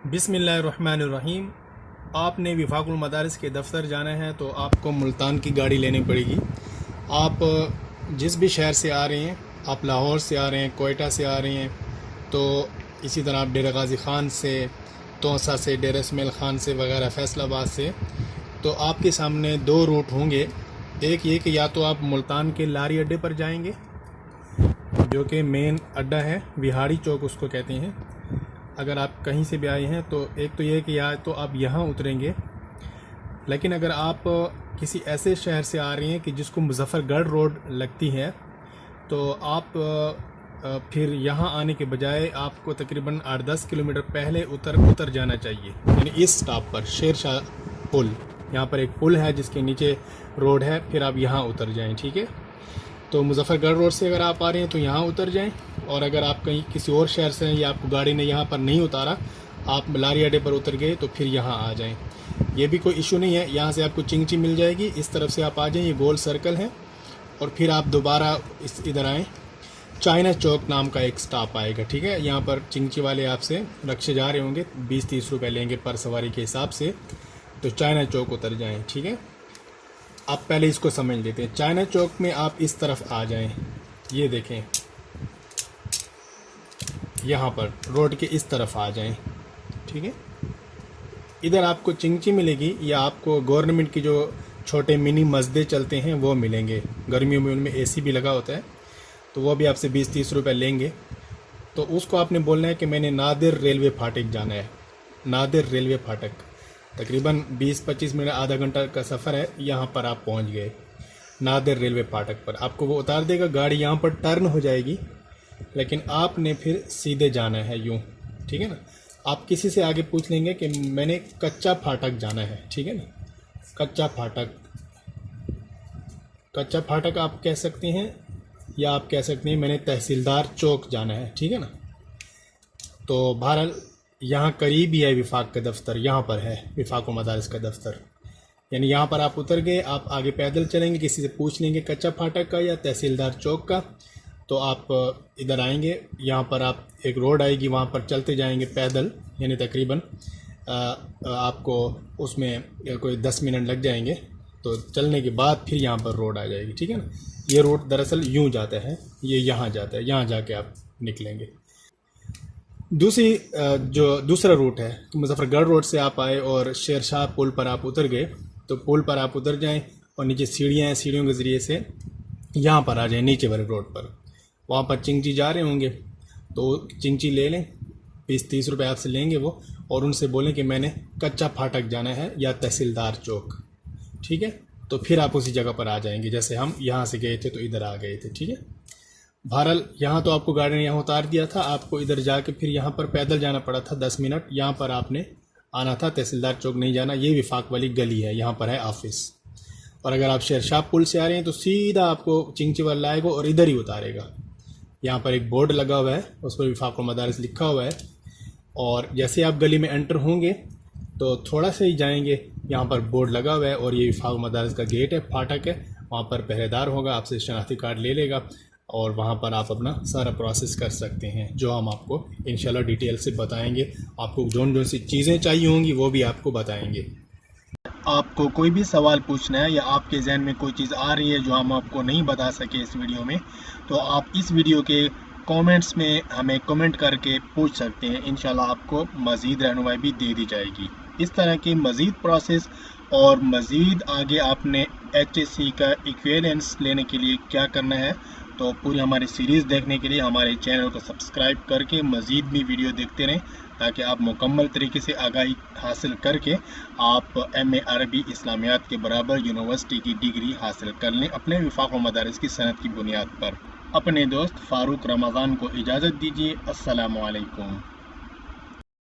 बिस्मिल्लाहिर्रहमानिर्रहीम। आपने वफाकुल मदारिस के दफ़्तर जाना है तो आपको मुल्तान की गाड़ी लेनी पड़ेगी। आप जिस भी शहर से आ रहे हैं, आप लाहौर से आ रहे हैं, कोयटा से आ रहे हैं, तो इसी तरह आप डेरा गाज़ी ख़ान से, तोसा से, डेरा इस्माइल ख़ान से वगैरह, फैसलाबाद से, तो आपके सामने दो रूट होंगे। एक ये कि या तो आप मुल्तान के लारी अड्डे पर जाएंगे, जो कि मेन अड्डा है, विहाड़ी चौक उसको कहते हैं। अगर आप कहीं से भी आए हैं तो एक तो ये है कि या तो आप यहाँ उतरेंगे, लेकिन अगर आप किसी ऐसे शहर से आ रही हैं कि जिसको मुज़फ़्फ़रगढ़ रोड लगती है, तो आप फिर यहाँ आने के बजाय आपको तकरीबन 8-10 किलोमीटर पहले उतर जाना चाहिए। यानी इस स्टॉप पर शेर शाह पुल, यहाँ पर एक पुल है जिसके नीचे रोड है, फिर आप यहाँ उतर जाएँ। ठीक है, तो मुज़फ़्फ़रगढ़ रोड से अगर आप आ रहे हैं तो यहाँ उतर जाएं, और अगर आप कहीं किसी और शहर से हैं या आपको गाड़ी ने यहाँ पर नहीं उतारा, आप लारी अड्डे पर उतर गए, तो फिर यहाँ आ जाएं। ये भी कोई इशू नहीं है, यहाँ से आपको चिंगची मिल जाएगी, इस तरफ से आप आ जाएं, ये गोल सर्कल है, और फिर आप दोबारा इधर आएँ। चाइना चौक नाम का एक स्टॉप आएगा। ठीक है, यहाँ पर चिंगची वाले आपसे रक्शे जा रहे होंगे, 20-30 रुपये लेंगे पर सवारी के हिसाब से, तो चाइना चौक उतर जाएँ। ठीक है, आप पहले इसको समझ लेते हैं। चाइना चौक में आप इस तरफ आ जाएं, ये देखें, यहाँ पर रोड के इस तरफ आ जाएं। ठीक है, इधर आपको चिंगची मिलेगी, या आपको गवर्नमेंट की जो छोटे मिनी मस्जिदें चलते हैं वो मिलेंगे। गर्मियों में उनमें एसी भी लगा होता है, तो वो भी आपसे 20-30 रुपये लेंगे। तो उसको आपने बोलना है कि मैंने नादिर रेलवे फाटक जाना है। नादिर रेलवे फाटक तकरीबन 20-25 मिनट, आधा घंटा का सफ़र है, यहाँ पर आप पहुँच गए। नादिर रेलवे फाटक पर आपको वो उतार देगा, गाड़ी यहाँ पर टर्न हो जाएगी, लेकिन आपने फिर सीधे जाना है यूँ। ठीक है ना, आप किसी से आगे पूछ लेंगे कि मैंने कच्चा फाटक जाना है। ठीक है ना, कच्चा फाटक, कच्चा फाटक आप कह सकते हैं, या आप कह सकते हैं मैंने तहसीलदार चौक जाना है। ठीक है ना, तो बहरहाल यहाँ करीब ही है विफाक का दफ्तर, यहाँ पर है वफाकुल मदारिस का दफ्तर। यानी यहाँ पर आप उतर गए, आप आगे पैदल चलेंगे, किसी से पूछ लेंगे कच्चा फाटक का या तहसीलदार चौक का, तो आप इधर आएंगे। यहाँ पर आप एक रोड आएगी, वहाँ पर चलते जाएंगे पैदल, यानी तकरीबन आपको उसमें कोई 10 मिनट लग जाएंगे। तो चलने के बाद फिर यहाँ पर रोड आ जाएगी। ठीक है ना, ये रोड दरअसल यूँ जाता है, ये यहाँ जाता है, यहाँ जाके आप निकलेंगे। जो दूसरा रूट है, तो मुज़फ़्फ़रगढ़ रोड से आप आए और शेर शाह पुल पर आप उतर गए, तो पुल पर आप उतर जाएं, और नीचे सीढ़ियाँ हैं, सीढ़ियों के ज़रिए से यहाँ पर आ जाएं, नीचे वाले रोड पर। वहाँ पर चिंगची जा रहे होंगे, तो चिंगची ले लें, 20-30 रुपये आपसे लेंगे वो, और उनसे बोलें कि मैंने कच्चा फाटक जाना है या तहसीलदार चौक। ठीक है, तो फिर आप उसी जगह पर आ जाएंगे, जैसे हम यहाँ से गए थे तो इधर आ गए थे। ठीक है, बहरहाल यहाँ तो आपको गाड़ी ने यहाँ उतार दिया था, आपको इधर जाके फिर यहाँ पर पैदल जाना पड़ा था 10 मिनट। यहाँ पर आपने आना था, तहसीलदार चौक नहीं जाना, ये विफाक वाली गली है, यहाँ पर है ऑफिस। और अगर आप शेरशाह पुल से आ रहे हैं तो सीधा आपको चिंगची वाला लाएगा और इधर ही उतारेगा। यहाँ पर एक बोर्ड लगा हुआ है, उस पर वफाकुल मदारिस लिखा हुआ है, और जैसे आप गली में एंटर होंगे तो थोड़ा सा ही जाएंगे, यहाँ पर बोर्ड लगा हुआ है, और ये वफाकुल मदारिस का गेट है, फाटक है। वहाँ पर पहरेदार होगा, आपसे शनाख्ती कार्ड ले लेगा, और वहाँ पर आप अपना सारा प्रोसेस कर सकते हैं, जो हम आपको इंशाल्लाह डिटेल से बताएंगे। आपको जो सी चीज़ें चाहिए होंगी वो भी आपको बताएंगे। आपको कोई भी सवाल पूछना है, या आपके जहन में कोई चीज़ आ रही है जो हम आपको नहीं बता सके इस वीडियो में, तो आप इस वीडियो के कमेंट्स में हमें कमेंट करके पूछ सकते हैं। इंशाल्लाह आपको मज़ीद रहनुमाई भी दे दी जाएगी। इस तरह की मज़ीद प्रोसेस और मज़ीद आगे आपने HSC का एक्सपीरियंस लेने के लिए क्या करना है, तो पूरी हमारी सीरीज़ देखने के लिए हमारे चैनल को सब्सक्राइब करके मज़ीद भी वीडियो देखते रहें, ताकि आप मुकम्मल तरीके से आगाही हासिल करके आप MA अरबी इस्लामियात के बराबर यूनिवर्सिटी की डिग्री हासिल कर लें, अपने वफाकुल मदारिस की सनद की बुनियाद पर। अपने दोस्त फ़ारूक रमज़ान को इजाज़त दीजिए। अस्सलामु अलैकुम।